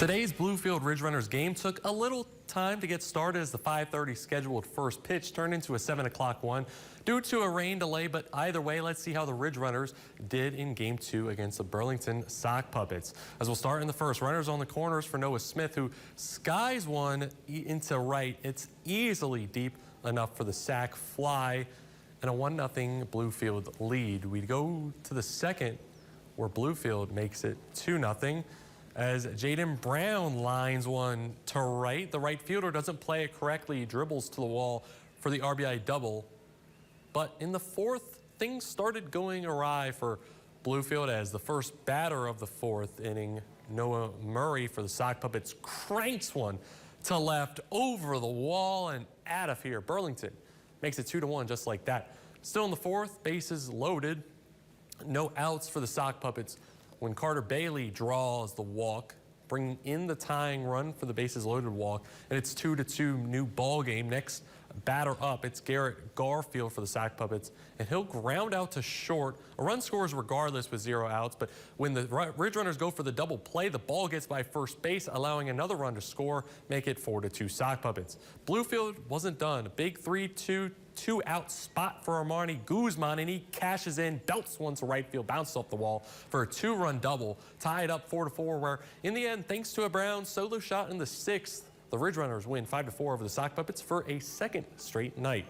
Today's Bluefield Ridge Runners game took a little time to get started as the 5:30 scheduled first pitch turned into a 7 o'clock one due to a rain delay. But either way, let's see how the Ridge Runners did in game 2 against the Burlington Sock Puppets. As we'll start in the first, runners on the corners for Noah Smith, who skies one into right. It's easily deep enough for the sack fly and a 1-0 Bluefield lead. We go to the second, where Bluefield makes it 2-0. As Jaden Brown lines one to right. The right fielder doesn't play it correctly. He dribbles to the wall for the RBI double. But in the fourth, things started going awry for Bluefield as the first batter of the fourth inning, Noah Murray for the Sock Puppets, cranks one to left over the wall and out of here. Burlington makes it 2-1 just like that. Still in the fourth, bases loaded. No outs for the Sock Puppets when Carter Bailey draws the walk, bringing in the tying run for the bases loaded walk, and it's 2-2 new ball game. Next batter up, it's Garrett Garfield for the Sock Puppets, and he'll ground out to short. A run scores regardless with 0 outs, but when the Ridge Runners go for the double play, the ball gets by first base, allowing another run to score, make it 4-2 Sock Puppets. Bluefield wasn't done. A big 3-2 two-out spot for Armani Guzman, and he cashes in, belts one to right field, bounces off the wall for a 2-run double, tied up 4-4, where in the end, thanks to a Brown solo shot in the 6th, the Ridge Runners win 5-4 over the Sock Puppets for a second straight night.